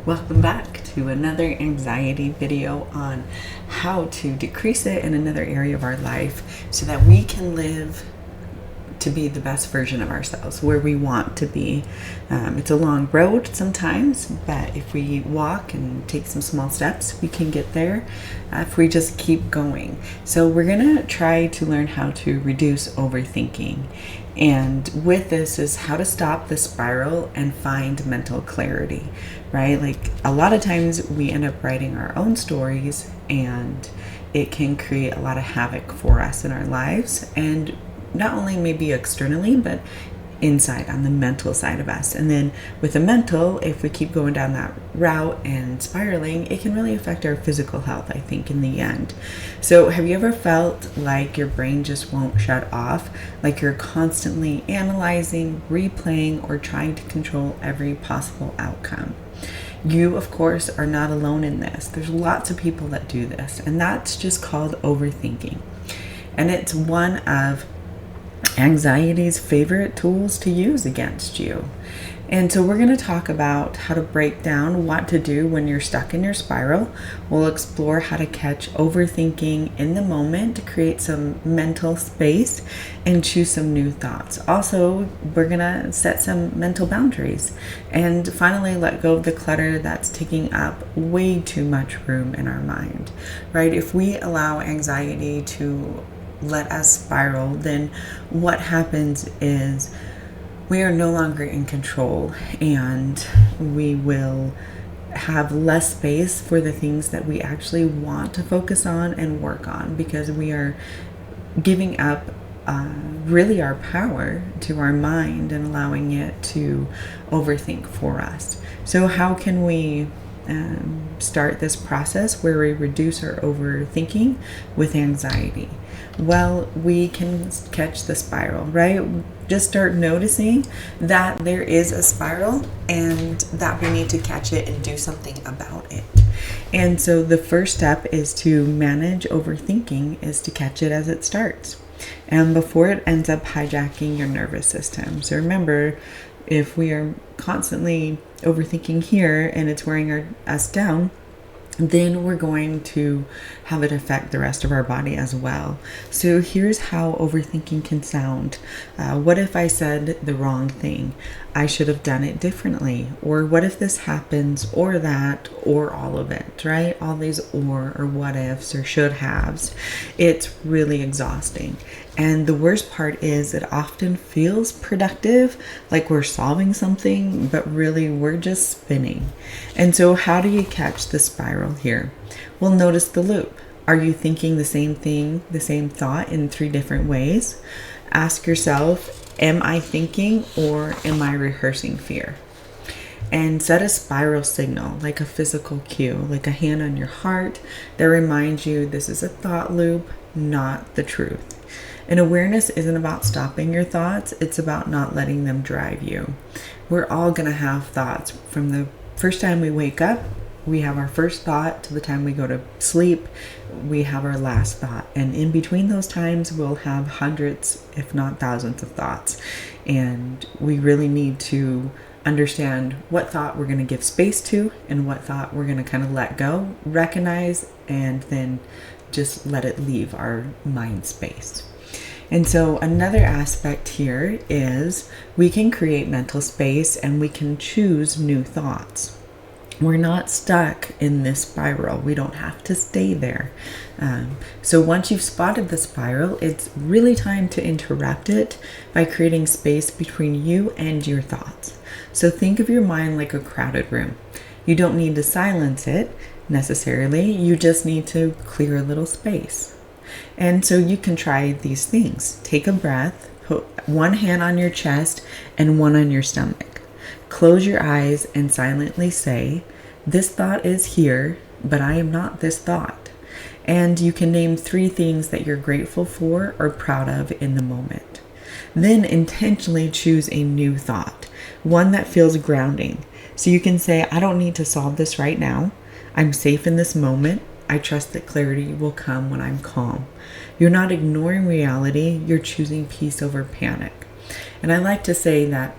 Welcome back to another anxiety video on how to decrease it in another area of our life so that we can live to be the best version of ourselves, where we want to be. It's a long road sometimes, but if we walk and take some small steps, we can get there if we just keep going. So we're going to try to learn how to reduce overthinking. And with this is how to stop the spiral and find mental clarity, right? Like a lot of times we end up writing our own stories and it can create a lot of havoc for us in our lives, and not only maybe externally, but inside on the mental side of us. And then with the mental, if we keep going down that route and spiraling, it can really affect our physical health, I think, in the end. So have you ever felt like your brain just won't shut off? Like you're constantly analyzing, replaying, or trying to control every possible outcome? You, of course, are not alone in this. There's lots of people that do this, and that's just called overthinking. And it's one of anxiety's favorite tools to use against you. And so we're going to talk about how to break down what to do when you're stuck in your spiral. We'll explore how to catch overthinking in the moment to create some mental space and choose some new thoughts. Also, we're going to set some mental boundaries and finally let go of the clutter that's taking up way too much room in our mind, right? If we allow anxiety to let us spiral, then what happens is we are no longer in control, and we will have less space for the things that we actually want to focus on and work on, because we are giving up really our power to our mind and allowing it to overthink for us. So how can we start this process where we reduce our overthinking with anxiety? Well, we can catch the spiral, right? Just start noticing that there is a spiral and that we need to catch it and do something about it. And so the first step is to manage overthinking, is to catch it as it starts and before it ends up hijacking your nervous system. So remember, if we are constantly overthinking here and it's wearing us down, then we're going to have it affect the rest of our body as well. So here's how overthinking can sound. What if I said the wrong thing? I should have done it differently. Or what if this happens, or that, or all of it, right? All these or what ifs or should haves. It's really exhausting. And the worst part is it often feels productive, like we're solving something, but really we're just spinning. And so how do you catch the spiral here? Well, notice the loop. Are you thinking the same thing, the same thought in 3 different ways? Ask yourself, am I thinking or am I rehearsing fear? And set a spiral signal, like a physical cue, like a hand on your heart that reminds you this is a thought loop, not the truth. And awareness isn't about stopping your thoughts, it's about not letting them drive you. We're all going to have thoughts. From the first time we wake up, we have our first thought, to the time we go to sleep, we have our last thought. And in between those times, we'll have hundreds, if not thousands of thoughts. And we really need to understand what thought we're going to give space to and what thought we're going to kind of let go, recognize, and then just let it leave our mind space. And so another aspect here is we can create mental space and we can choose new thoughts. We're not stuck in this spiral. We don't have to stay there. So once you've spotted the spiral, it's really time to interrupt it by creating space between you and your thoughts. So think of your mind like a crowded room. You don't need to silence it necessarily. You just need to clear a little space. And so you can try these things. Take a breath, put one hand on your chest and one on your stomach. Close your eyes and silently say, this thought is here, but I am not this thought. And you can name 3 things that you're grateful for or proud of in the moment. Then intentionally choose a new thought, one that feels grounding. So you can say, I don't need to solve this right now. I'm safe in this moment. I trust that clarity will come when I'm calm. You're not ignoring reality, you're choosing peace over panic. And I like to say that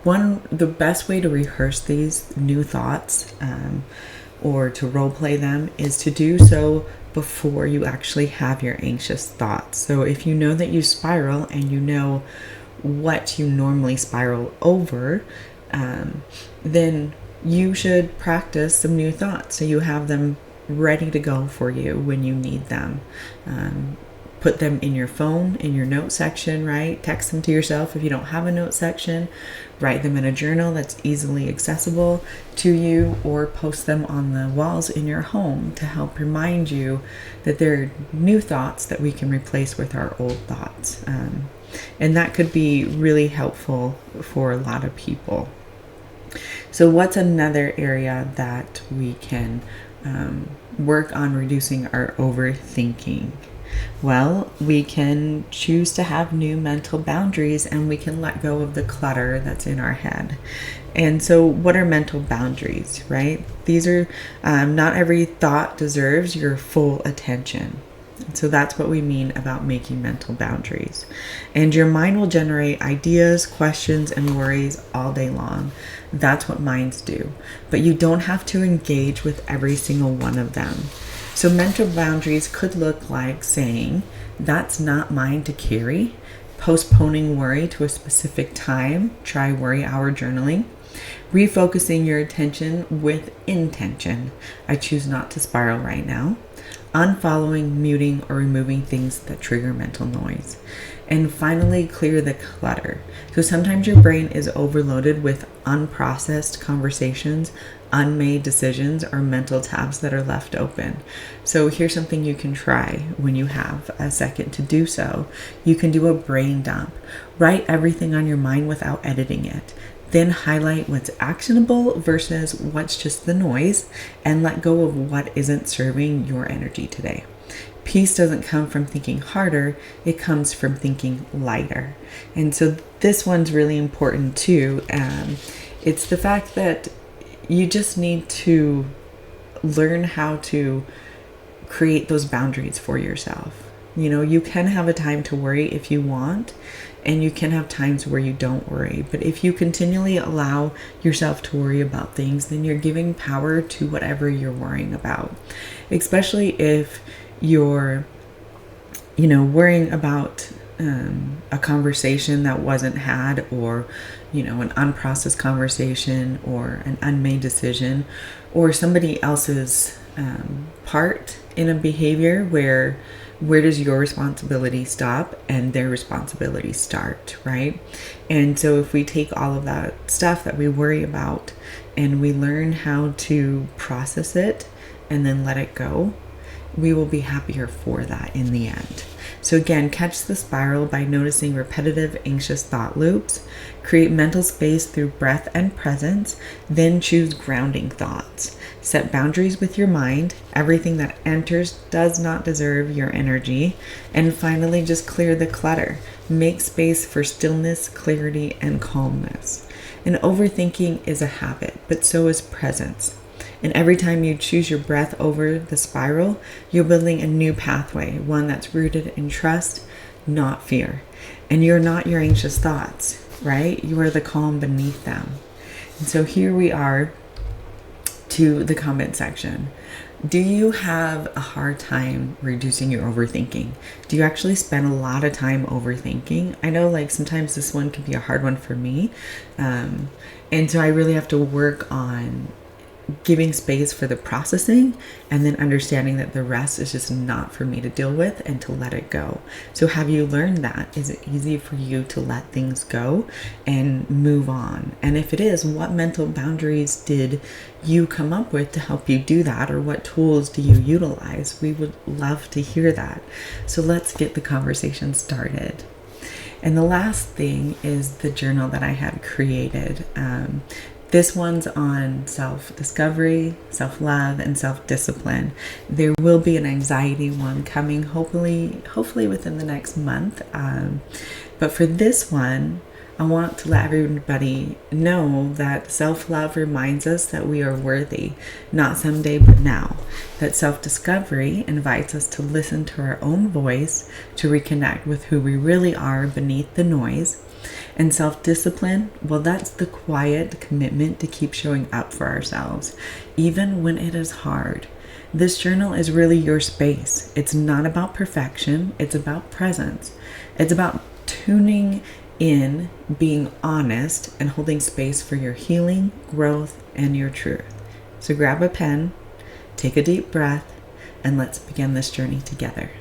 the best way to rehearse these new thoughts or to role play them is to do so before you actually have your anxious thoughts. So if you know that you spiral and you know what you normally spiral over, then you should practice some new thoughts so you have them ready to go for you when you need them. Put them in your phone, in your note section, right? Text them to yourself if you don't have a note section. Write them in a journal that's easily accessible to you, or post them on the walls in your home to help remind you that there are new thoughts that we can replace with our old thoughts. And that could be really helpful for a lot of people. So what's another area that we can work on reducing our overthinking? Well, we can choose to have new mental boundaries, and we can let go of the clutter that's in our head. And so what are mental boundaries, right? These are, not every thought deserves your full attention. So that's what we mean about making mental boundaries. And your mind will generate ideas, questions, and worries all day long. That's what minds do. But you don't have to engage with every single one of them. So mental boundaries could look like saying, that's not mine to carry. Postponing worry to a specific time. Try worry hour journaling. Refocusing your attention with intention. I choose not to spiral right now. Unfollowing, muting, or removing things that trigger mental noise. And finally, clear the clutter. So sometimes your brain is overloaded with unprocessed conversations, unmade decisions, or mental tabs that are left open. So here's something you can try when you have a second to do so. You can do a brain dump. Write everything on your mind without editing it. Then highlight what's actionable versus what's just the noise, and let go of what isn't serving your energy today. Peace doesn't come from thinking harder, it comes from thinking lighter. And so this one's really important too. It's the fact that you just need to learn how to create those boundaries for yourself. You know, you can have a time to worry if you want, and you can have times where you don't worry. But if you continually allow yourself to worry about things, then you're giving power to whatever you're worrying about. Especially if you're, worrying about a conversation that wasn't had, or, an unprocessed conversation, or an unmade decision, or somebody else's part in a behavior where does your responsibility stop and their responsibility start, right? And so if we take all of that stuff that we worry about and we learn how to process it and then let it go, we will be happier for that in the end. So again, catch the spiral by noticing repetitive anxious thought loops, create mental space through breath and presence, then choose grounding thoughts. Set boundaries with your mind. Everything that enters does not deserve your energy. And finally, just clear the clutter. Make space for stillness, clarity, and calmness. And overthinking is a habit, but so is presence. And every time you choose your breath over the spiral, you're building a new pathway, one that's rooted in trust, not fear. And you're not your anxious thoughts, right? You are the calm beneath them. And so here we are to the comment section. Do you have a hard time reducing your overthinking? Do you actually spend a lot of time overthinking? I know sometimes this one can be a hard one for me. And so I really have to work on giving space for the processing, and then understanding that the rest is just not for me to deal with and to let it go. So have you learned that? Is it easy for you to let things go and move on? And if it is, what mental boundaries did you come up with to help you do that? Or what tools do you utilize? We would love to hear that. So let's get the conversation started. And the last thing is the journal that I had created. This one's on self-discovery, self-love, and self-discipline. There will be an anxiety one coming, hopefully within the next month. But for this one, I want to let everybody know that self-love reminds us that we are worthy, not someday, but now. That self-discovery invites us to listen to our own voice, to reconnect with who we really are beneath the noise. And self-discipline, well, that's the quiet commitment to keep showing up for ourselves, even when it is hard. This journal is really your space. It's not about perfection, it's about presence. It's about tuning in, being honest, and holding space for your healing, growth, and your truth. So grab a pen, take a deep breath, and let's begin this journey together.